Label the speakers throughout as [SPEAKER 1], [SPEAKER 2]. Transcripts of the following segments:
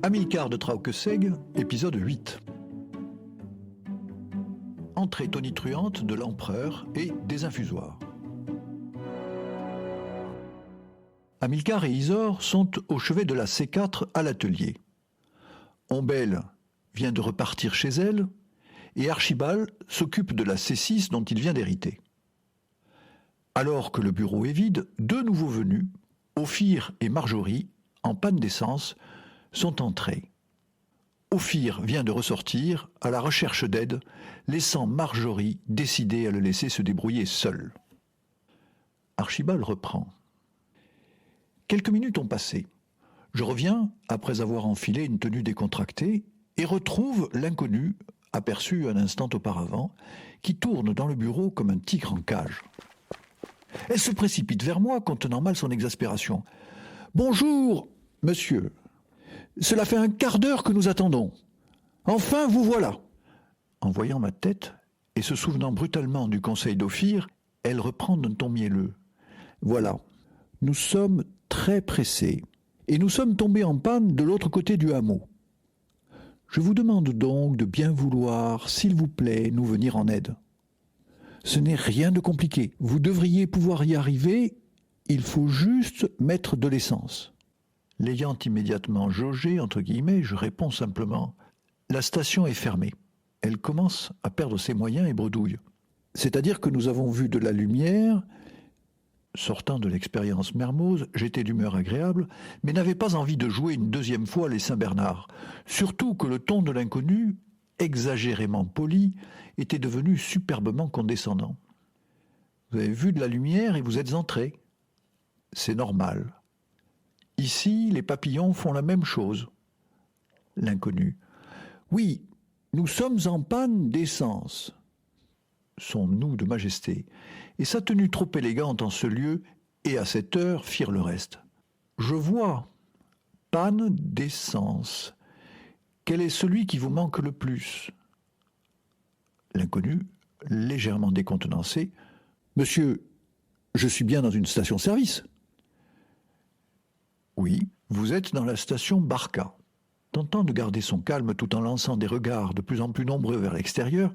[SPEAKER 1] Amilcar de Trauqueseg, épisode 8. Entrée tonitruante de l'empereur et des infusoires. Amilcar et Isor sont au chevet de la C4 à l'atelier. Ombelle vient de repartir chez elle et Archibald s'occupe de la C6 dont il vient d'hériter. Alors que le bureau est vide, deux nouveaux venus, Ophir et Marjorie, en panne d'essence, sont entrés. Ophir vient de ressortir à la recherche d'aide, laissant Marjorie décidée à le laisser se débrouiller seul. Archibald reprend. Quelques minutes ont passé. Je reviens, après avoir enfilé une tenue décontractée, et retrouve l'inconnu, aperçu un instant auparavant, qui tourne dans le bureau comme un tigre en cage. Elle se précipite vers moi, contenant mal son exaspération. « Bonjour, monsieur. Cela fait un quart d'heure que nous attendons. Enfin, vous voilà !» En voyant ma tête, et se souvenant brutalement du conseil d'Ophir, elle reprend d'un ton mielleux. « Voilà, nous sommes très pressés, et nous sommes tombés en panne de l'autre côté du hameau. Je vous demande donc de bien vouloir, s'il vous plaît, nous venir en aide. Ce n'est rien de compliqué. Vous devriez pouvoir y arriver. Il faut juste mettre de l'essence. » L'ayant immédiatement jaugé, entre guillemets, je réponds simplement « La station est fermée. » Elle commence à perdre ses moyens et bredouille. C'est-à-dire que nous avons vu de la lumière. Sortant de l'expérience Mermoz, j'étais d'humeur agréable, mais n'avais pas envie de jouer une deuxième fois les Saint-Bernard. Surtout que le ton de l'inconnu, exagérément poli, était devenu superbement condescendant. Vous avez vu de la lumière et vous êtes entré. C'est normal. Ici, les papillons font la même chose. L'inconnu. Oui, nous sommes en panne d'essence. Son nous de majesté, et sa tenue trop élégante en ce lieu et à cette heure firent le reste. Je vois. Panne d'essence. Quel est celui qui vous manque le plus ? L'inconnu, légèrement décontenancé. Monsieur, je suis bien dans une station-service. Oui, vous êtes dans la station Barca. Tentant de garder son calme tout en lançant des regards de plus en plus nombreux vers l'extérieur.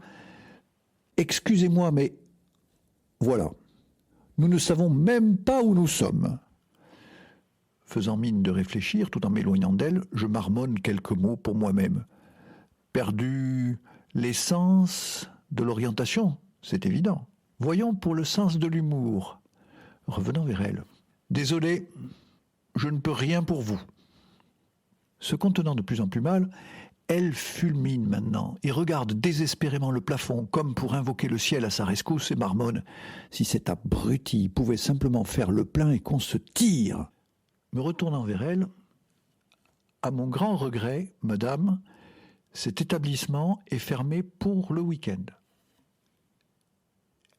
[SPEAKER 1] Excusez-moi, mais voilà. Nous ne savons même pas où nous sommes. Faisant mine de réfléchir, tout en m'éloignant d'elle, je marmonne quelques mots pour moi-même. Perdu l'essence de l'orientation, c'est évident. Voyons pour le sens de l'humour. Revenant vers elle. Désolé, je ne peux rien pour vous. Se contenant de plus en plus mal, elle fulmine maintenant et regarde désespérément le plafond comme pour invoquer le ciel à sa rescousse et marmonne. Si cet abruti pouvait simplement faire le plein et qu'on se tire. Me retournant vers elle, à mon grand regret, madame, cet établissement est fermé pour le week-end.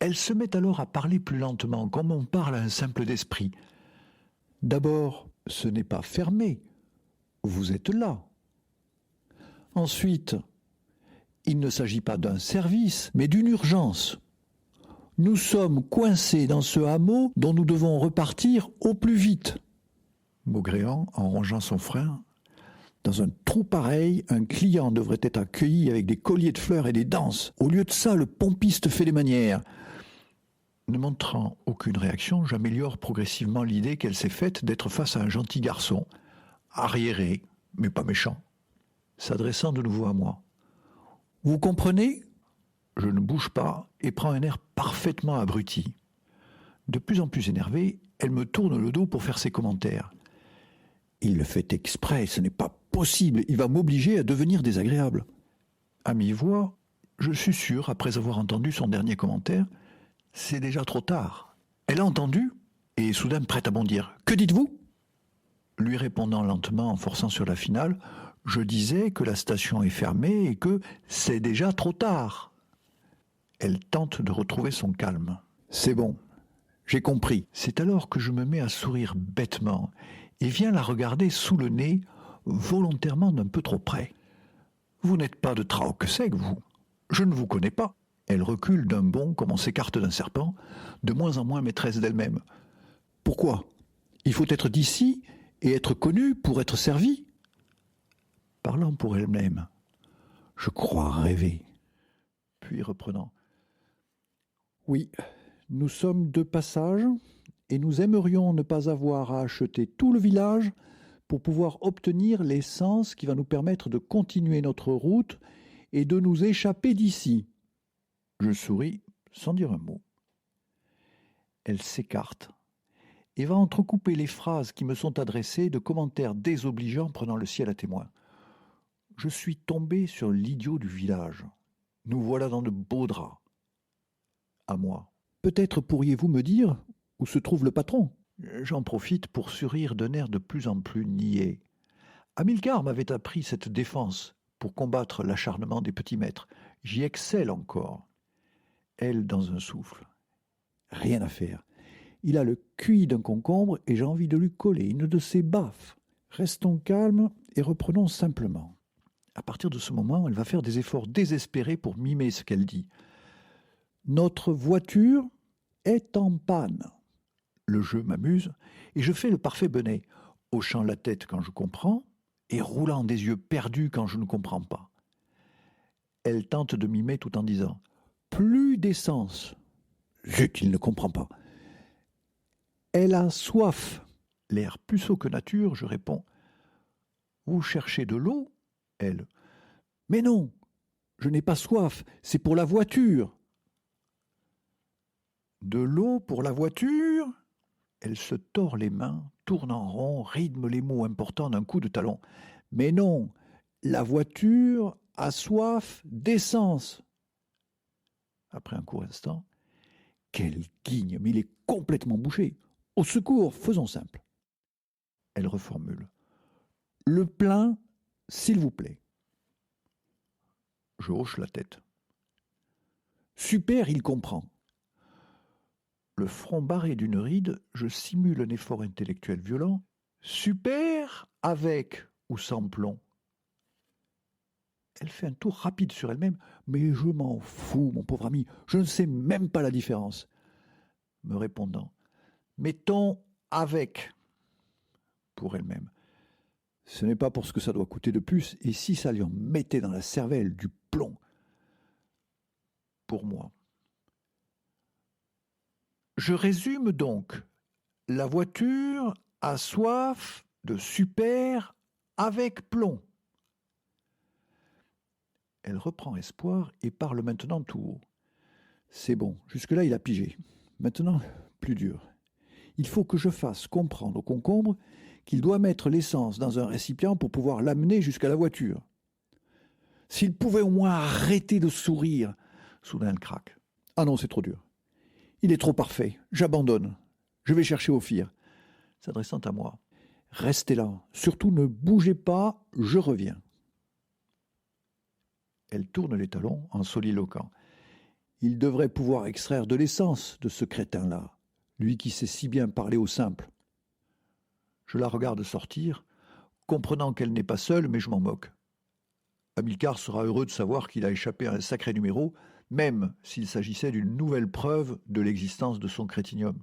[SPEAKER 1] Elle se met alors à parler plus lentement, comme on parle à un simple d'esprit. D'abord, ce n'est pas fermé. Vous êtes là. Ensuite, il ne s'agit pas d'un service, mais d'une urgence. Nous sommes coincés dans ce hameau dont nous devons repartir au plus vite. Maugréant, en rongeant son frein, dans un trou pareil, un client devrait être accueilli avec des colliers de fleurs et des danses. Au lieu de ça, le pompiste fait des manières. Ne montrant aucune réaction, j'améliore progressivement l'idée qu'elle s'est faite d'être face à un gentil garçon, arriéré, mais pas méchant, s'adressant de nouveau à moi. « Vous comprenez ?» Je ne bouge pas et prends un air parfaitement abruti. De plus en plus énervée, elle me tourne le dos pour faire ses commentaires. « Il le fait exprès, ce n'est pas possible, il va m'obliger à devenir désagréable. » À mi-voix, je suis sûr, après avoir entendu son dernier commentaire, c'est déjà trop tard. Elle a entendu et est soudain prête à bondir. « Que dites-vous ?» Lui répondant lentement en forçant sur la finale, je disais que la station est fermée et que c'est déjà trop tard. Elle tente de retrouver son calme. C'est bon, j'ai compris. C'est alors que je me mets à sourire bêtement et viens la regarder sous le nez, volontairement d'un peu trop près. Vous n'êtes pas de Trauqueseg, vous. Je ne vous connais pas. Elle recule d'un bond comme on s'écarte d'un serpent, de moins en moins maîtresse d'elle-même. Pourquoi ? Il faut être d'ici et être connu pour être servi ? Parlant pour elle-même, je crois rêver. Puis reprenant. Oui, nous sommes de passage et nous aimerions ne pas avoir à acheter tout le village pour pouvoir obtenir l'essence qui va nous permettre de continuer notre route et de nous échapper d'ici. Je souris sans dire un mot. Elle s'écarte et va entrecouper les phrases qui me sont adressées de commentaires désobligeants prenant le ciel à témoin. Je suis tombé sur l'idiot du village. Nous voilà dans de beaux draps. À moi. Peut-être pourriez-vous me dire où se trouve le patron ? J'en profite pour sourire d'un air de plus en plus niais. Hamilcar m'avait appris cette défense pour combattre l'acharnement des petits maîtres. J'y excelle encore. Elle dans un souffle. Rien à faire. Il a le QI d'un concombre et j'ai envie de lui coller une de ses baffes. Restons calmes et reprenons simplement. À partir de ce moment, elle va faire des efforts désespérés pour mimer ce qu'elle dit. Notre voiture est en panne. Le jeu m'amuse et je fais le parfait Benet, hochant la tête quand je comprends et roulant des yeux perdus quand je ne comprends pas. Elle tente de mimer tout en disant « Plus d'essence ». Zut, il ne comprend pas. Elle a soif. L'air plus sot que nature, je réponds. Vous cherchez de l'eau ? Elle. Mais non, je n'ai pas soif, c'est pour la voiture. De l'eau pour la voiture ? Elle se tord les mains, tourne en rond, rythme les mots importants d'un coup de talon. Mais non, la voiture a soif d'essence. Après un court instant, quel guigne, mais il est complètement bouché. Au secours, faisons simple. Elle reformule. Le plein, s'il vous plaît. Je hoche la tête. Super, il comprend. Le front barré d'une ride, je simule un effort intellectuel violent. Super, avec ou sans plomb. Elle fait un tour rapide sur elle-même. Mais je m'en fous, mon pauvre ami. Je ne sais même pas la différence. Me répondant. Mettons avec. Pour elle-même. Ce n'est pas pour ce que ça doit coûter de plus, et si ça lui en mettait dans la cervelle du plomb. Pour moi. Je résume donc. La voiture a soif de super avec plomb. Elle reprend espoir et parle maintenant tout haut. C'est bon, jusque-là il a pigé. Maintenant, plus dur. Il faut que je fasse comprendre au concombre qu'il doit mettre l'essence dans un récipient pour pouvoir l'amener jusqu'à la voiture. S'il pouvait au moins arrêter de sourire. Soudain elle craque. Ah non, c'est trop dur. Il est trop parfait. J'abandonne. Je vais chercher Ophir. S'adressant à moi. Restez là. Surtout ne bougez pas, je reviens. Elle tourne les talons en soliloquant. Il devrait pouvoir extraire de l'essence de ce crétin-là, lui qui sait si bien parler au simple. Je la regarde sortir, comprenant qu'elle n'est pas seule, mais je m'en moque. Hamilcar sera heureux de savoir qu'il a échappé à un sacré numéro, même s'il s'agissait d'une nouvelle preuve de l'existence de son crétinium.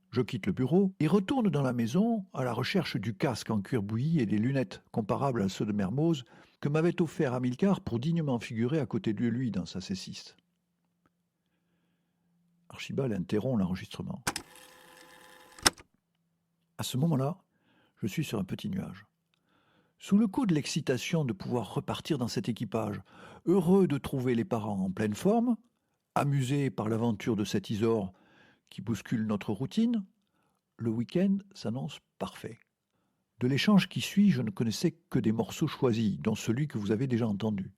[SPEAKER 1] Je quitte le bureau et retourne dans la maison à la recherche du casque en cuir bouilli et des lunettes comparables à ceux de Mermoz que m'avait offert Hamilcar pour dignement figurer à côté de lui dans sa C6. Archibald interrompt l'enregistrement. À ce moment-là, je suis sur un petit nuage. Sous le coup de l'excitation de pouvoir repartir dans cet équipage, heureux de trouver les parents en pleine forme, amusé par l'aventure de cet Isor qui bouscule notre routine, le week-end s'annonce parfait. De l'échange qui suit, je ne connaissais que des morceaux choisis, dont celui que vous avez déjà entendu.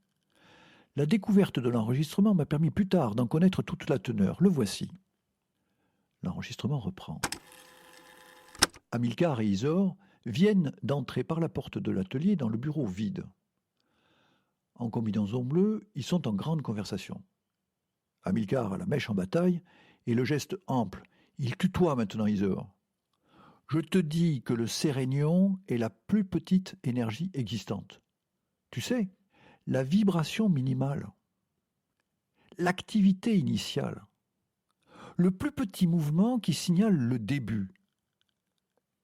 [SPEAKER 1] La découverte de l'enregistrement m'a permis plus tard d'en connaître toute la teneur. Le voici. L'enregistrement reprend. Hamilcar et Isor viennent d'entrer par la porte de l'atelier dans le bureau vide. En combinaison bleue, ils sont en grande conversation. Hamilcar a la mèche en bataille et le geste ample. Il tutoie maintenant Isor. Je te dis que le sérénion est la plus petite énergie existante. Tu sais, la vibration minimale, l'activité initiale, le plus petit mouvement qui signale le début,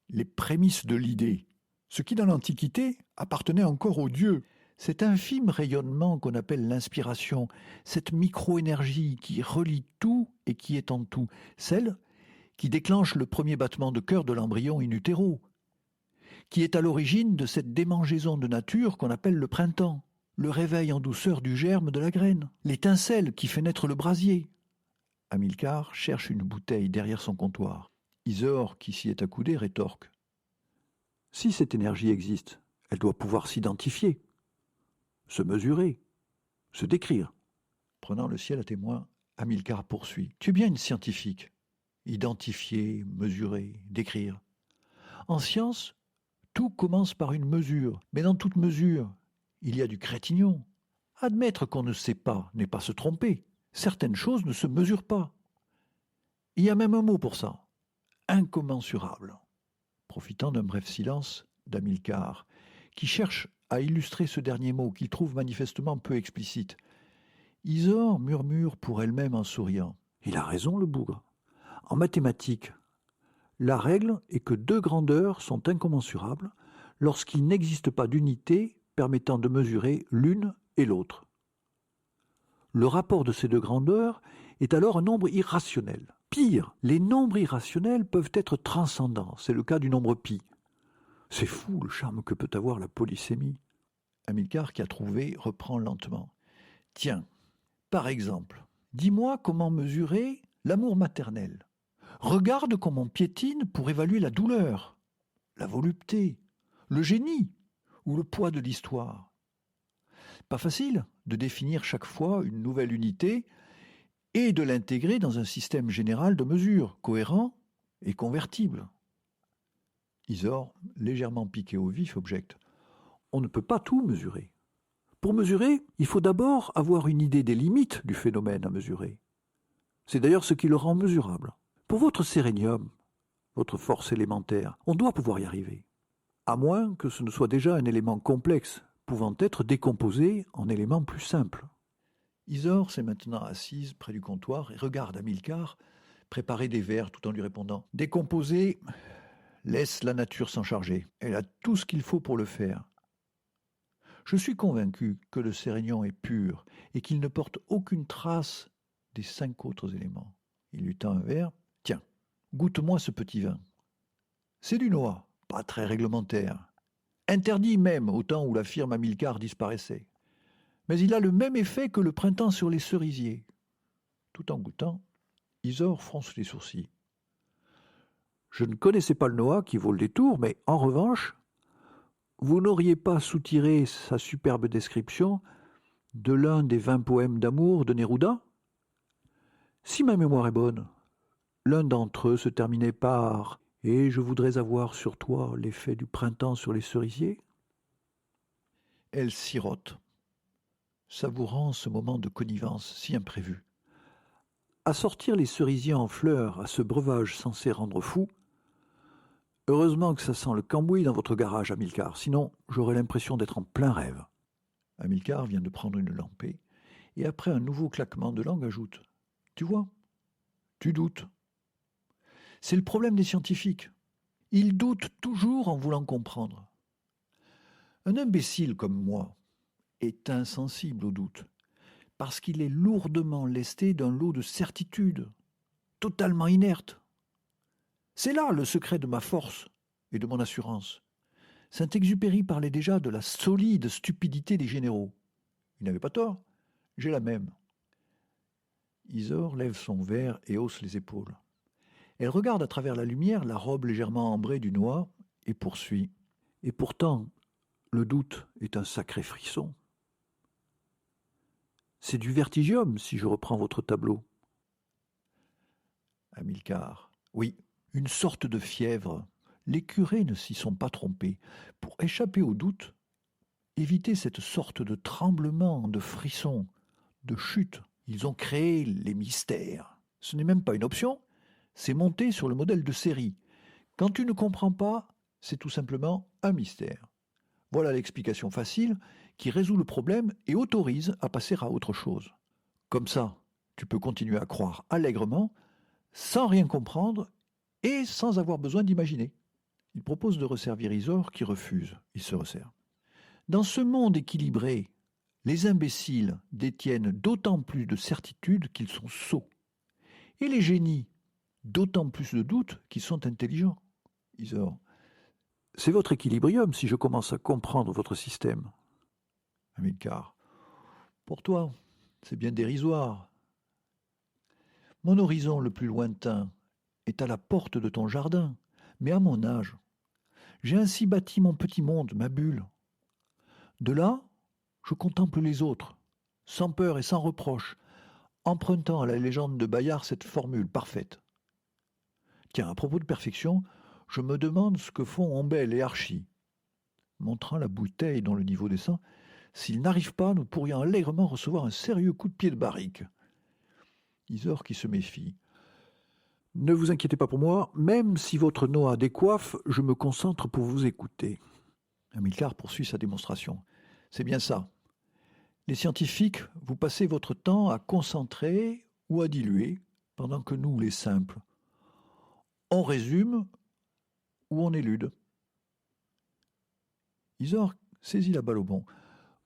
[SPEAKER 1] les prémices de l'idée. ce qui dans l'Antiquité appartenait encore aux dieux. Cet infime rayonnement qu'on appelle l'inspiration, cette micro-énergie qui relie tout et qui est en tout, celle qui déclenche le premier battement de cœur de l'embryon in utero, qui est à l'origine de cette démangeaison de nature qu'on appelle le printemps, le réveil en douceur du germe de la graine, l'étincelle qui fait naître le brasier. Hamilcar cherche une bouteille derrière son comptoir. Isor, qui s'y est accoudé, rétorque. Si cette énergie existe, elle doit pouvoir s'identifier, se mesurer, se décrire. Prenant le ciel à témoin, Hamilcar poursuit. Tu es bien une scientifique. Identifier, mesurer, décrire. En science, tout commence par une mesure, mais dans toute mesure, il y a du crétignon. Admettre qu'on ne sait pas n'est pas se tromper. Certaines choses ne se mesurent pas. Il y a même un mot pour ça. Incommensurable. Profitant d'un bref silence d'Hamilcar, qui cherche à illustrer ce dernier mot qu'il trouve manifestement peu explicite. Isor murmure pour elle-même en souriant. Il a raison, le bougre. En mathématiques, la règle est que deux grandeurs sont incommensurables lorsqu'il n'existe pas d'unité permettant de mesurer l'une et l'autre. Le rapport de ces deux grandeurs est alors un nombre irrationnel. Pire, les nombres irrationnels peuvent être transcendants. C'est le cas du nombre pi. C'est fou le charme que peut avoir la polysémie. Hamilcar, qui a trouvé, reprend lentement. Tiens, par exemple, dis-moi comment mesurer l'amour maternel. Regarde comment on piétine pour évaluer la douleur, la volupté, le génie ou le poids de l'histoire. Pas facile de définir chaque fois une nouvelle unité et de l'intégrer dans un système général de mesure, cohérent et convertible. Isor, légèrement piqué au vif, objecte. On ne peut pas tout mesurer. Pour mesurer, il faut d'abord avoir une idée des limites du phénomène à mesurer. C'est d'ailleurs ce qui le rend mesurable. Pour votre sérénium, votre force élémentaire, on doit pouvoir y arriver. À moins que ce ne soit déjà un élément complexe, pouvant être décomposé en éléments plus simples. Isor s'est maintenant assise près du comptoir et regarde Hamilcar préparer des verres tout en lui répondant. Décomposer, laisse la nature s'en charger. Elle a tout ce qu'il faut pour le faire. Je suis convaincu que le sérénion est pur et qu'il ne porte aucune trace des 5 autres éléments. Il lui tend un verre. Tiens, goûte-moi ce petit vin. C'est du noix, pas très réglementaire. Interdit même au temps où la firme Hamilcar disparaissait. Mais il a le même effet que le printemps sur les cerisiers. Tout en goûtant, Isor fronce les sourcils. Je ne connaissais pas le Noah qui vaut le détour, mais en revanche, vous n'auriez pas soutiré sa superbe description de l'un des 20 poèmes d'amour de Neruda? Si ma mémoire est bonne, l'un d'entre eux se terminait par « Et je voudrais avoir sur toi l'effet du printemps sur les cerisiers ». Elle sirote, savourant ce moment de connivence si imprévu. Assortir les cerisiers en fleurs à ce breuvage censé rendre fou, heureusement que ça sent le cambouis dans votre garage, Hamilcar, sinon j'aurais l'impression d'être en plein rêve. Hamilcar vient de prendre une lampée, et après un nouveau claquement de langue ajoute « Tu vois, tu doutes. C'est le problème des scientifiques. Ils doutent toujours en voulant comprendre. Un imbécile comme moi est insensible au doute, parce qu'il est lourdement lesté d'un lot de certitudes, totalement inerte. C'est là le secret de ma force et de mon assurance. Saint-Exupéry parlait déjà de la solide stupidité des généraux. Il n'avait pas tort, j'ai la même. Isor lève son verre et hausse les épaules. Elle regarde à travers la lumière la robe légèrement ambrée du noix et poursuit. Et pourtant, le doute est un sacré frisson. C'est du vertigium, si je reprends votre tableau. Hamilcar. Oui, une sorte de fièvre. Les curés ne s'y sont pas trompés. Pour échapper au doute, éviter cette sorte de tremblement, de frisson, de chute, ils ont créé les mystères. Ce n'est même pas une option, c'est monté sur le modèle de série. Quand tu ne comprends pas, c'est tout simplement un mystère. Voilà l'explication facile qui résout le problème et autorise à passer à autre chose. Comme ça, tu peux continuer à croire allègrement, sans rien comprendre et sans avoir besoin d'imaginer. Il propose de resservir Isor qui refuse. Il se resserre. Dans ce monde équilibré, les imbéciles détiennent d'autant plus de certitudes qu'ils sont sots. Et les génies, d'autant plus de doutes qu'ils sont intelligents. Isor. C'est votre équilibrium si je commence à comprendre votre système. Hamilcar. Pour toi, c'est bien dérisoire. Mon horizon le plus lointain est à la porte de ton jardin, mais à mon âge. J'ai ainsi bâti mon petit monde, ma bulle. De là, je contemple les autres, sans peur et sans reproche, empruntant à la légende de Bayard cette formule parfaite. Tiens, à propos de perfection, je me demande ce que font Ombel et Archie. Montrant la bouteille dont le niveau descend, s'ils n'arrivent pas, nous pourrions allègrement recevoir un sérieux coup de pied de barrique. Isor qui se méfie. Ne vous inquiétez pas pour moi, même si votre Noah décoiffe, je me concentre pour vous écouter. Hamilcar poursuit sa démonstration. C'est bien ça. Les scientifiques, vous passez votre temps à concentrer ou à diluer, pendant que nous, les simples, on résume ou on élude. Isor saisit la balle au bond.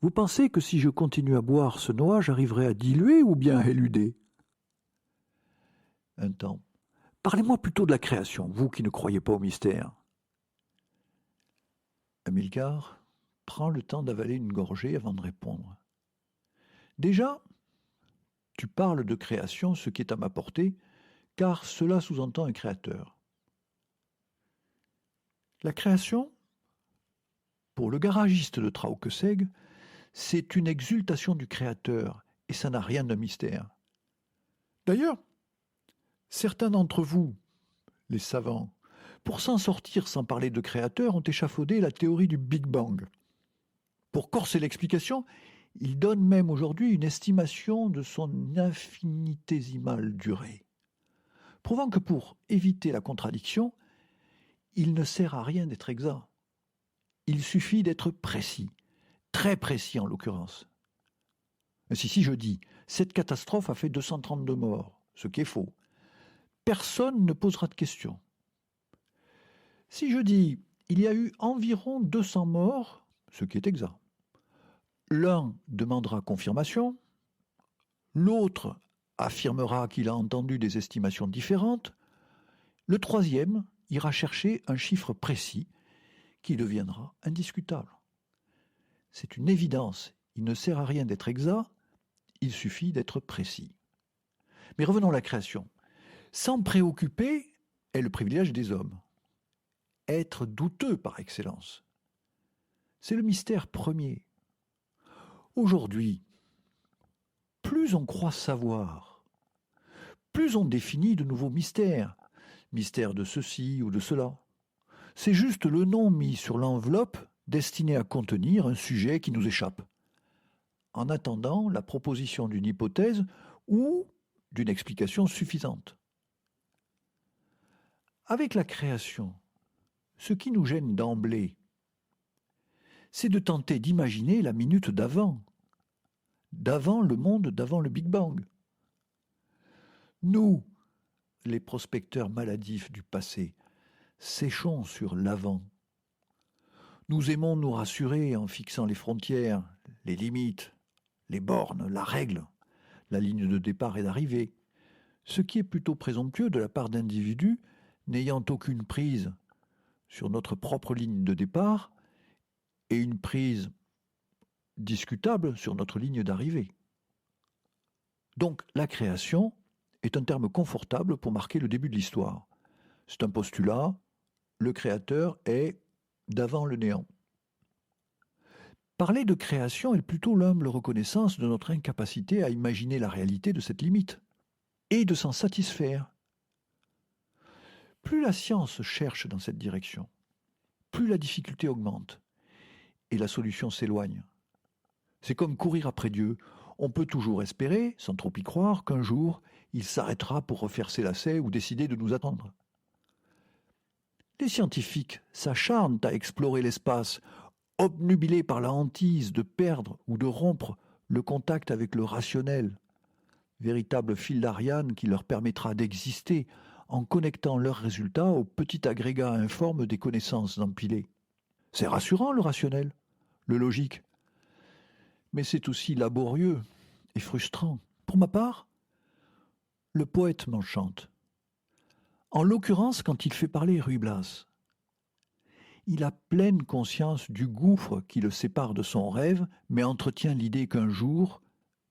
[SPEAKER 1] Vous pensez que si je continue à boire ce Noah, j'arriverai à diluer ou bien à éluder? Un temps. Parlez-moi plutôt de la création, vous qui ne croyez pas au mystère. Hamilcar prend le temps d'avaler une gorgée avant de répondre. Déjà, tu parles de création, ce qui est à ma portée, car cela sous-entend un créateur. La création, pour le garagiste de Traukeseg, c'est une exultation du créateur, et ça n'a rien de mystère. D'ailleurs, certains d'entre vous, les savants, pour s'en sortir sans parler de créateur, ont échafaudé la théorie du Big Bang. Pour corser l'explication, ils donnent même aujourd'hui une estimation de son infinitésimale durée, prouvant que pour éviter la contradiction, il ne sert à rien d'être exact. Il suffit d'être précis, très précis en l'occurrence. Si je dis « cette catastrophe a fait 232 morts », ce qui est faux, personne ne posera de questions. Si je dis « il y a eu environ 200 morts », ce qui est exact, l'un demandera confirmation, l'autre affirmera qu'il a entendu des estimations différentes, le troisième ira chercher un chiffre précis qui deviendra indiscutable. C'est une évidence, il ne sert à rien d'être exact, il suffit d'être précis. Mais revenons à la création. S'en préoccuper est le privilège des hommes. Être douteux par excellence. C'est le mystère premier. Aujourd'hui, plus on croit savoir, plus on définit de nouveaux mystères. Mystère de ceci ou de cela. C'est juste le nom mis sur l'enveloppe destiné à contenir un sujet qui nous échappe, en attendant la proposition d'une hypothèse ou d'une explication suffisante. Avec la création, ce qui nous gêne d'emblée, c'est de tenter d'imaginer la minute d'avant le monde d'avant le Big Bang. Nous, les prospecteurs maladifs du passé, séchons sur l'avant. Nous aimons nous rassurer en fixant les frontières, les limites, les bornes, la règle, la ligne de départ et d'arrivée, ce qui est plutôt présomptueux de la part d'individus n'ayant aucune prise sur notre propre ligne de départ et une prise discutable sur notre ligne d'arrivée. Donc la création est un terme confortable pour marquer le début de l'histoire. C'est un postulat, le créateur est d'avant le néant. Parler de création est plutôt l'humble reconnaissance de notre incapacité à imaginer la réalité de cette limite et de s'en satisfaire. Plus la science cherche dans cette direction, plus la difficulté augmente et la solution s'éloigne. C'est comme courir après Dieu. On peut toujours espérer, sans trop y croire, qu'un jour, il s'arrêtera pour refaire ses lacets ou décider de nous attendre. Les scientifiques s'acharnent à explorer l'espace, obnubilés par la hantise de perdre ou de rompre le contact avec le rationnel, véritable fil d'Ariane qui leur permettra d'exister en connectant leurs résultats au petit agrégat informe des connaissances empilées. C'est rassurant le rationnel, le logique. Mais c'est aussi laborieux et frustrant. Pour ma part, le poète m'enchante. En l'occurrence, quand il fait parler Ruy Blas. Il a pleine conscience du gouffre qui le sépare de son rêve, mais entretient l'idée qu'un jour,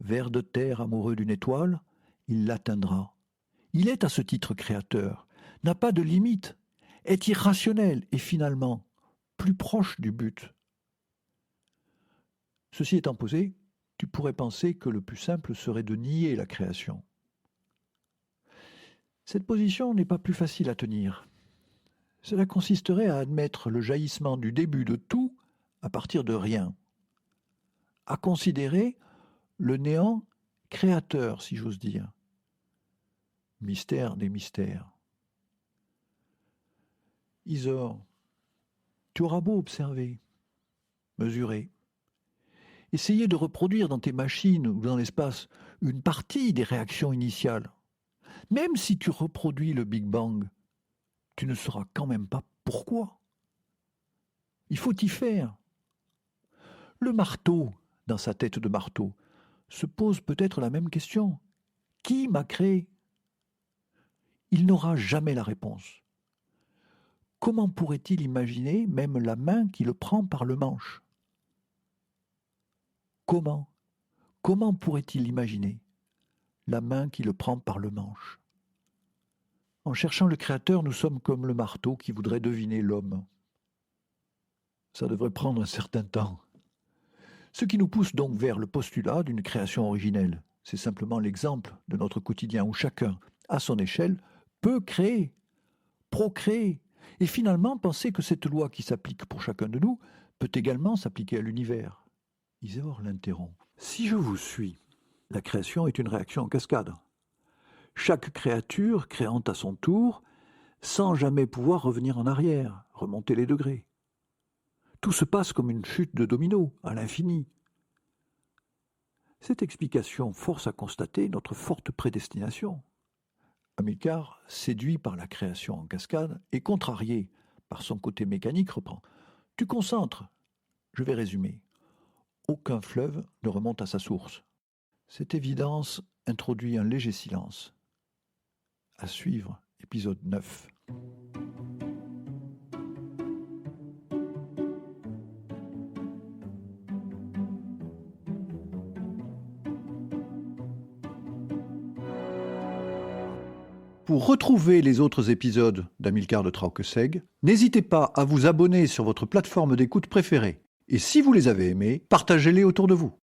[SPEAKER 1] ver de terre amoureux d'une étoile, il l'atteindra. Il est à ce titre créateur, n'a pas de limite, est irrationnel et finalement plus proche du but. Ceci étant posé, tu pourrais penser que le plus simple serait de nier la création. Cette position n'est pas plus facile à tenir. Cela consisterait à admettre le jaillissement du début de tout à partir de rien, à considérer le néant créateur, si j'ose dire. Mystère des mystères. Isor, tu auras beau observer, mesurer, essayer de reproduire dans tes machines ou dans l'espace une partie des réactions initiales. Même si tu reproduis le Big Bang, tu ne sauras quand même pas pourquoi. Il faut y faire. Le marteau, dans sa tête de marteau, se pose peut-être la même question. Qui m'a créé ? Il n'aura jamais la réponse. Comment pourrait-il imaginer même la main qui le prend par le manche ? Comment pourrait-il imaginer la main qui le prend par le manche ? En cherchant le Créateur, nous sommes comme le marteau qui voudrait deviner l'homme. Ça devrait prendre un certain temps. Ce qui nous pousse donc vers le postulat d'une création originelle. C'est simplement l'exemple de notre quotidien où chacun, à son échelle, peut créer, procréer, et finalement penser que cette loi qui s'applique pour chacun de nous peut également s'appliquer à l'univers. Isor l'interrompt. Si je vous suis, la création est une réaction en cascade. Chaque créature créant à son tour, sans jamais pouvoir revenir en arrière, remonter les degrés. Tout se passe comme une chute de domino, à l'infini. Cette explication force à constater notre forte prédestination. Amilcar, séduit par la création en cascade et contrarié par son côté mécanique, reprend. Tu concentres. Je vais résumer. Aucun fleuve ne remonte à sa source. Cette évidence introduit un léger silence. À suivre, épisode 9. Pour retrouver les autres épisodes d'Amilcar de Trauque-Seg, n'hésitez pas à vous abonner sur votre plateforme d'écoute préférée. Et si vous les avez aimés, partagez-les autour de vous.